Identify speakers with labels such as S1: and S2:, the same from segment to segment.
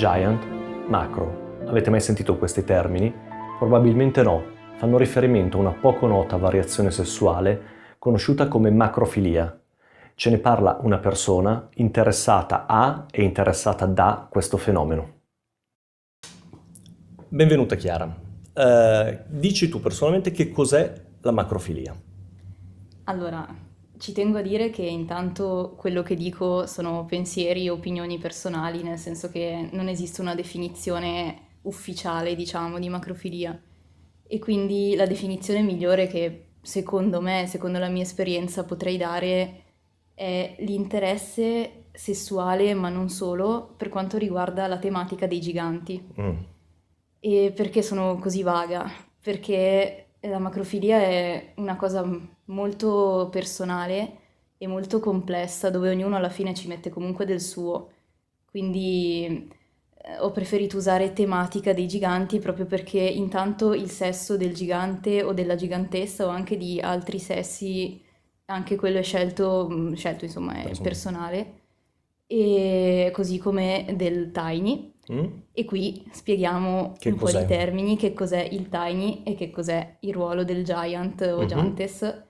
S1: giant, macro. Avete mai sentito questi termini? Probabilmente no. Fanno riferimento a una poco nota variazione sessuale conosciuta come macrofilia. Ce ne parla una persona interessata a e interessata da questo fenomeno. Benvenuta Chiara. Dici tu personalmente che cos'è la macrofilia?
S2: Allora, ci tengo a dire che intanto quello che dico sono pensieri e opinioni personali, nel senso che non esiste una definizione ufficiale, diciamo, di macrofilia. E quindi la definizione migliore che secondo me, secondo la mia esperienza, potrei dare è l'interesse sessuale, ma non solo, per quanto riguarda la tematica dei giganti. E perché sono così vaga? Perché la macrofilia è una cosa molto personale e molto complessa, dove ognuno alla fine ci mette comunque del suo. Quindi ho preferito usare tematica dei giganti proprio perché intanto il sesso del gigante o della gigantessa o anche di altri sessi, anche quello è scelto insomma è personale, e così come del tiny. E qui spieghiamo
S1: Che
S2: un po' di
S1: cos'è?
S2: termini, che cos'è il tiny e che cos'è il ruolo del giant o giantess.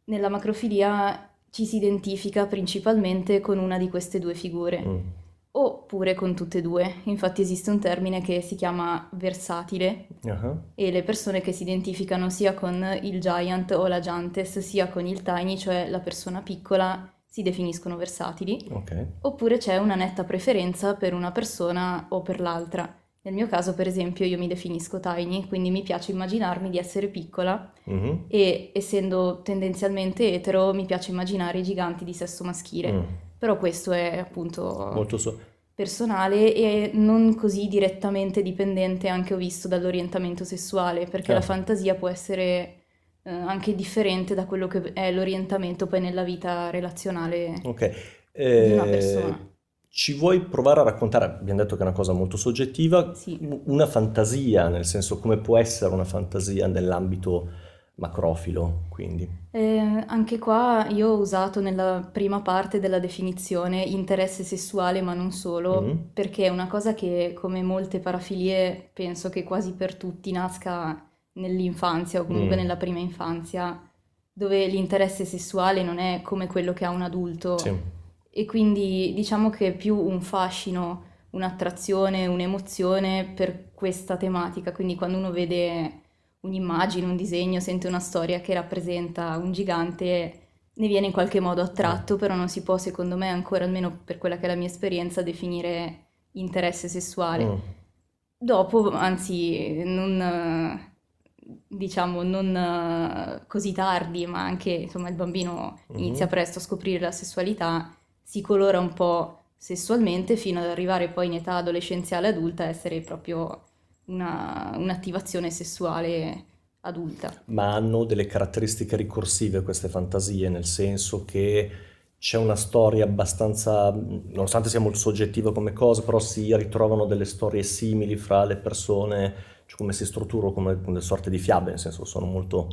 S2: Nella macrofilia ci si identifica principalmente con una di queste due figure, oppure con tutte e due. Infatti esiste un termine che si chiama versatile e le persone che si identificano sia con il giant o la giantess sia con il tiny, cioè la persona piccola, si definiscono versatili.
S1: Ok.
S2: Oppure c'è una netta preferenza per una persona o per l'altra. Nel mio caso, per esempio, io mi definisco tiny, quindi mi piace immaginarmi di essere piccola e essendo tendenzialmente etero mi piace immaginare i giganti di sesso maschile. Però questo è appunto
S1: Molto
S2: personale e non così direttamente dipendente, anche ho visto, dall'orientamento sessuale, perché la fantasia può essere anche differente da quello che è l'orientamento poi nella vita relazionale
S1: Ok.
S2: di una persona.
S1: Ci vuoi provare a raccontare, abbiamo detto che è una cosa molto soggettiva,
S2: Sì.
S1: una fantasia, nel senso come può essere una fantasia nell'ambito macrofilo, quindi.
S2: Anche qua io ho usato nella prima parte della definizione interesse sessuale, ma non solo, perché è una cosa che, come molte parafilie, penso che quasi per tutti nasca nell'infanzia o comunque nella prima infanzia, dove l'interesse sessuale non è come quello che ha un adulto.
S1: Sì.
S2: E quindi diciamo che è più un fascino, un'attrazione, un'emozione per questa tematica. Quindi quando uno vede un'immagine, un disegno, sente una storia che rappresenta un gigante, ne viene in qualche modo attratto, però non si può, secondo me, ancora, almeno per quella che è la mia esperienza, definire interesse sessuale. Dopo, anzi, non, diciamo, non così tardi, ma anche, insomma, il bambino inizia presto a scoprire la sessualità, si colora un po' sessualmente fino ad arrivare poi in età adolescenziale adulta a essere proprio un'attivazione sessuale adulta.
S1: Ma hanno delle caratteristiche ricorsive queste fantasie, nel senso che c'è una storia abbastanza, nonostante sia molto soggettiva come cosa, però si ritrovano delle storie simili fra le persone, cioè come si strutturano come delle sorte di fiabe, nel senso sono molto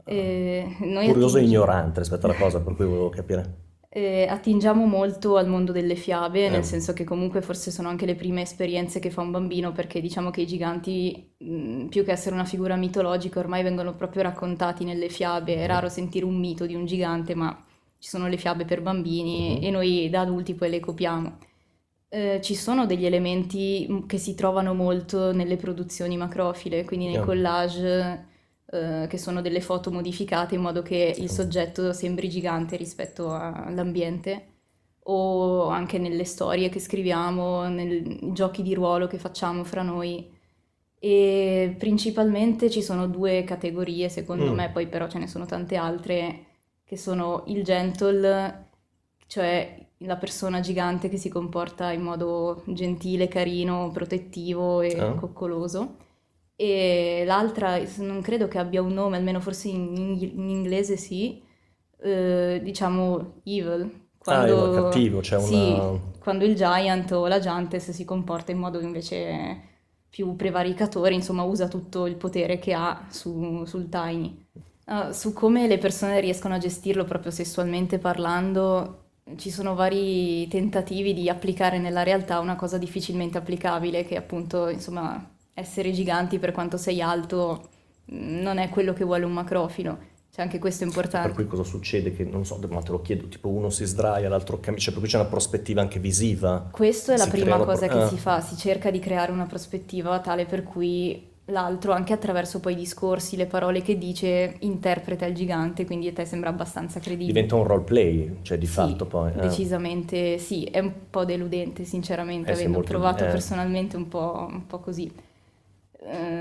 S2: Noi
S1: curioso e ignorante rispetto alla cosa, per cui volevo capire.
S2: attingiamo molto al mondo delle fiabe, nel
S1: Eh,
S2: senso che comunque forse sono anche le prime esperienze che fa un bambino, perché diciamo che i giganti, più che essere una figura mitologica, ormai vengono proprio raccontati nelle fiabe. È raro sentire un mito di un gigante, ma ci sono le fiabe per bambini e noi da adulti poi le copiamo. Ci sono degli elementi che si trovano molto nelle produzioni macrofile, quindi nei
S1: yeah.
S2: collage, che sono delle foto modificate in modo che il soggetto sembri gigante rispetto all'ambiente, o anche nelle storie che scriviamo, nei giochi di ruolo che facciamo fra noi. E principalmente ci sono due categorie, secondo me, poi però ce ne sono tante altre, che sono il gentle, cioè la persona gigante che si comporta in modo gentile, carino, protettivo e
S1: Ah.
S2: coccoloso. E l'altra, non credo che abbia un nome, almeno forse in inglese sì, diciamo evil,
S1: Ah, è
S2: quando,
S1: cattivo, c'è
S2: sì,
S1: una...
S2: quando il giant o la giantess si comporta in modo invece più prevaricatore, insomma usa tutto il potere che ha sul tiny. Su come le persone riescono a gestirlo proprio sessualmente parlando, ci sono vari tentativi di applicare nella realtà una cosa difficilmente applicabile, che appunto, insomma, essere giganti per quanto sei alto non è quello che vuole un macrofilo. Cioè anche questo è
S1: E per cui
S2: importante.
S1: cosa succede? Che non so, ma te lo chiedo, tipo uno si sdraia, l'altro cammina, cioè per cui c'è una prospettiva anche visiva,
S2: Questo è la
S1: si
S2: prima
S1: creano...
S2: cosa che si fa, si cerca di creare una prospettiva tale per cui l'altro, anche attraverso poi i discorsi, le parole che dice, interpreta il gigante, quindi a te sembra abbastanza credibile.
S1: diventa un role play, cioè di
S2: Sì,
S1: fatto poi...
S2: decisamente sì, è un po' deludente sinceramente,
S1: sì, è
S2: avendo
S1: molto...
S2: provato personalmente un po' così.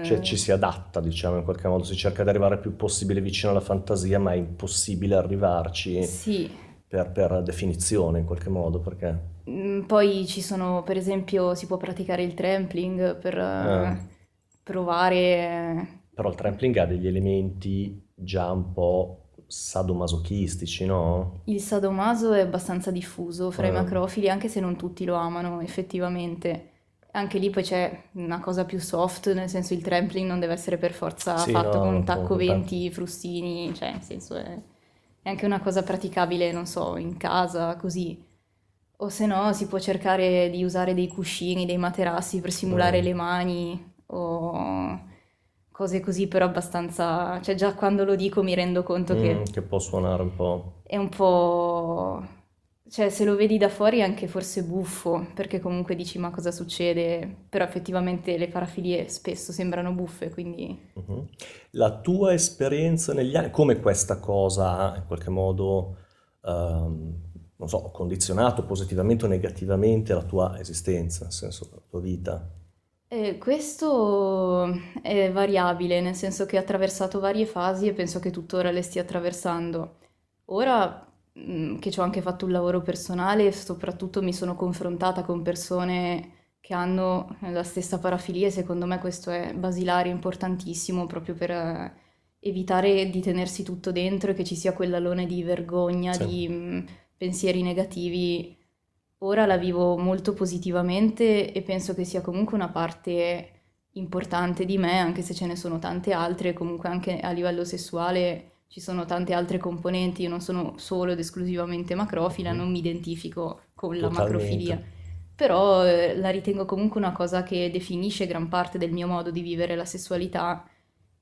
S1: cioè
S2: Eh,
S1: ci si adatta, diciamo, in qualche modo, si cerca di arrivare il più possibile vicino alla fantasia, ma è impossibile arrivarci
S2: sì.
S1: per definizione, in qualche modo, perché...
S2: Poi ci sono, per esempio, si può praticare il trampling per
S1: eh,
S2: provare.
S1: però il trampling ha degli elementi già un po' sadomasochistici, no?
S2: Il sadomaso è abbastanza diffuso fra i
S1: Eh,
S2: macrofili, anche se non tutti lo amano effettivamente. Anche lì poi c'è una cosa più soft, nel senso il trampling non deve essere per forza
S1: sì,
S2: fatto con
S1: no,
S2: un tacco
S1: appunto,
S2: 20, frustini, cioè nel senso è anche una cosa praticabile, non so, in casa, così. O se no si può cercare di usare dei cuscini, dei materassi per simulare
S1: eh,
S2: le mani o cose così, però abbastanza. Cioè già quando lo dico mi rendo conto che
S1: che può suonare un po'.
S2: è un po'. Cioè se lo vedi da fuori è anche forse buffo, perché comunque dici ma cosa succede? Però effettivamente le parafilie spesso sembrano buffe, quindi.
S1: Mhm. La tua esperienza negli anni, come questa cosa ha in qualche modo, ehm, non so, condizionato positivamente o negativamente la tua esistenza, nel senso la tua vita?
S2: Questo è variabile, nel senso che ho attraversato varie fasi e penso che tuttora le stia attraversando. Ora, che ci ho anche fatto un lavoro personale, soprattutto mi sono confrontata con persone che hanno la stessa parafilia e secondo me questo è basilare, importantissimo, proprio per evitare di tenersi tutto dentro e che ci sia quell'alone di vergogna,
S1: Sì,
S2: di pensieri negativi. Ora la vivo molto positivamente e penso che sia comunque una parte importante di me, anche se ce ne sono tante altre, comunque anche a livello sessuale ci sono tante altre componenti, io non sono solo ed esclusivamente macrofila,
S1: mhm,
S2: non mi identifico con la
S1: totalmente.
S2: macrofilia, però la ritengo comunque una cosa che definisce gran parte del mio modo di vivere la sessualità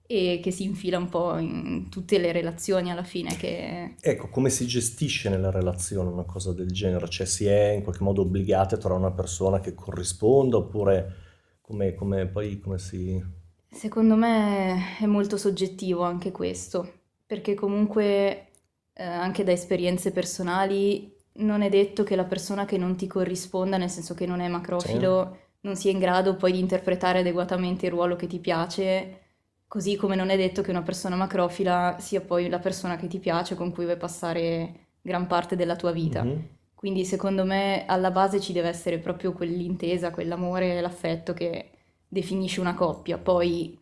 S2: e che si infila un po' in tutte le relazioni alla fine, che.
S1: Ecco, come si gestisce nella relazione una cosa del genere? Cioè si è in qualche modo obbligati a trovare una persona che corrisponda oppure poi come si...
S2: Secondo me è molto soggettivo anche questo, perché comunque anche da esperienze personali non è detto che la persona che non ti corrisponda, nel senso che non è
S1: Sì?
S2: macrofilo, non sia in grado poi di interpretare adeguatamente il ruolo che ti piace, così come non è detto che una persona macrofila sia poi la persona che ti piace, con cui vuoi passare gran parte della tua vita.
S1: Mhm.
S2: Quindi secondo me alla base ci deve essere proprio quell'intesa, quell'amore, l'affetto che definisce una coppia, poi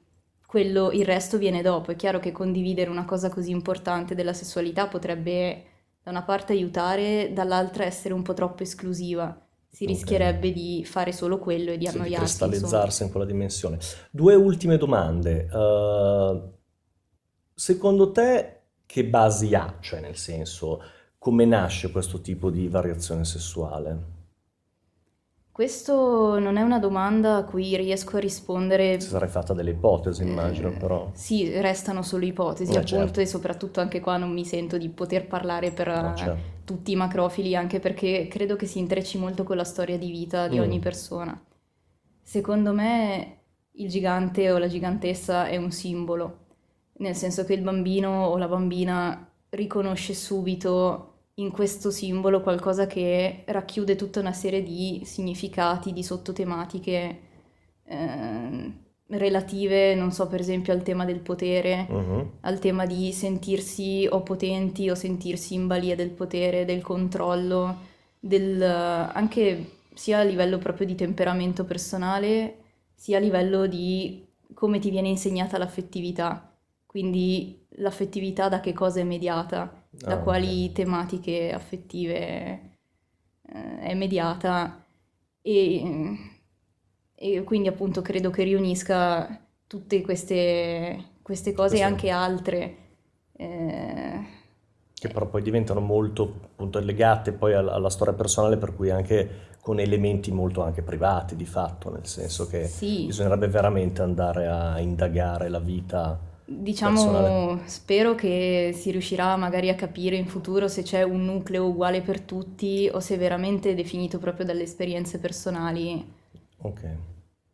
S2: il resto viene dopo. È chiaro che condividere una cosa così importante della sessualità potrebbe da una parte aiutare, dall'altra essere un po' troppo esclusiva. Si
S1: Ok.
S2: rischierebbe di fare solo quello e di
S1: Sì, di
S2: annoiarsi, insomma.
S1: cristallizzarsi in quella dimensione. Due ultime domande. Secondo te che basi ha? Cioè nel senso, come nasce questo tipo di variazione sessuale?
S2: Questo non è una domanda a cui riesco a
S1: Si
S2: rispondere.
S1: sarai fatta delle ipotesi, immagino, però.
S2: Sì, restano solo ipotesi, appunto,
S1: Certo.
S2: e soprattutto anche qua non mi sento di poter parlare per
S1: No, certo.
S2: tutti i macrofili, anche perché credo che si intrecci molto con la storia di vita di ogni
S1: Mm,
S2: persona. Secondo me il gigante o la gigantessa è un simbolo, nel senso che il bambino o la bambina riconosce subito in questo simbolo qualcosa che racchiude tutta una serie di significati, di sottotematiche relative, non so, per esempio al tema del potere,
S1: mhm.
S2: al tema di sentirsi o potenti o sentirsi in balia del potere, del controllo, anche sia a livello proprio di temperamento personale, sia a livello di come ti viene insegnata l'affettività. Quindi l'affettività da che cosa è mediata, da
S1: Ah, ok.
S2: quali tematiche affettive è mediata e, e quindi appunto credo che riunisca tutte queste cose e
S1: Questo
S2: anche altre. eh,
S1: che che però poi diventano molto appunto legate poi alla storia personale, per cui anche con elementi molto anche privati di fatto, nel senso che
S2: Sì,
S1: bisognerebbe veramente andare a indagare la vita personale.
S2: diciamo, spero che si riuscirà magari a capire in futuro se c'è un nucleo uguale per tutti o se è veramente definito proprio dalle esperienze personali.
S1: Ok.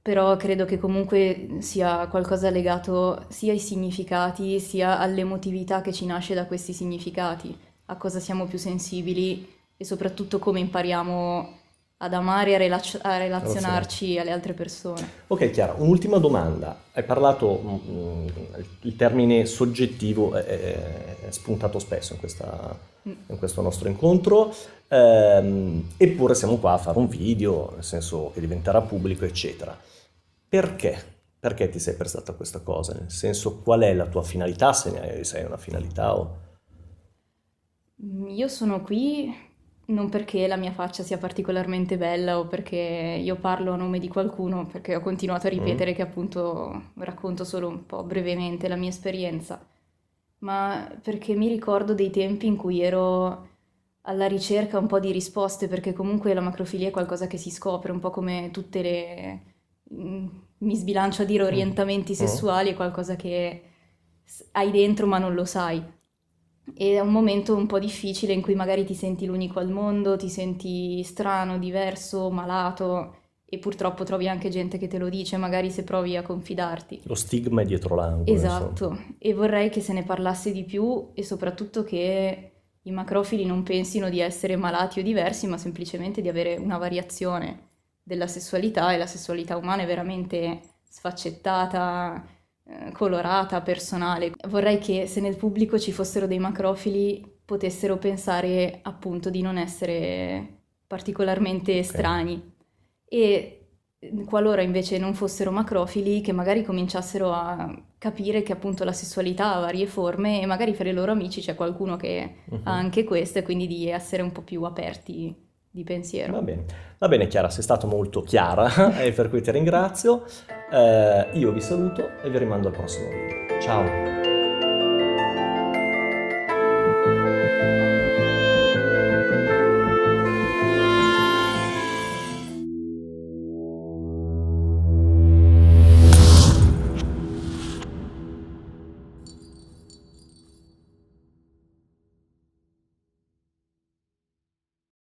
S2: Però credo che comunque sia qualcosa legato sia ai significati, sia all'emotività che ci nasce da questi significati, a cosa siamo più sensibili e soprattutto come impariamo ad amare e a
S1: Relazionarci.
S2: relazionarci alle altre persone.
S1: Ok, Chiara, un'ultima domanda. Hai parlato, il termine soggettivo è spuntato spesso
S2: Mm.
S1: in questo nostro incontro, eppure siamo qua a fare un video, nel senso che diventerà pubblico, eccetera. Perché? Perché ti sei prestata a questa cosa? Nel senso, qual è la tua finalità, se hai una finalità o...
S2: Io sono qui non perché la mia faccia sia particolarmente bella o perché io parlo a nome di qualcuno, perché ho continuato a
S1: Mm?
S2: ripetere che appunto racconto solo un po' brevemente la mia esperienza, ma perché mi ricordo dei tempi in cui ero alla ricerca un po' di risposte, perché comunque la macrofilia è qualcosa che si scopre, un po' come tutte le... mi sbilancio a dire
S1: Mm.
S2: orientamenti
S1: Mm?
S2: sessuali, è qualcosa che hai dentro ma non lo sai. E è un momento un po' difficile in cui magari ti senti l'unico al mondo, ti senti strano, diverso, malato e purtroppo trovi anche gente che te lo dice, magari se provi a confidarti.
S1: Lo stigma è dietro l'angolo, insomma.
S2: Esatto, e vorrei che se ne parlasse di più e soprattutto che i macrofili non pensino di essere malati o diversi, ma semplicemente di avere una variazione della sessualità e la sessualità umana è veramente sfaccettata, colorata, personale. Vorrei che se nel pubblico ci fossero dei macrofili potessero pensare appunto di non essere particolarmente
S1: Ok.
S2: strani e qualora invece non fossero macrofili, che magari cominciassero a capire che appunto la sessualità ha varie forme e magari fra i loro amici c'è qualcuno che ha
S1: Mhm.
S2: anche queste, e quindi di essere un po' più aperti di pensiero.
S1: Va bene Chiara, sei stata molto chiara e per cui ti ringrazio. Io vi saluto e vi rimando al prossimo video. Ciao!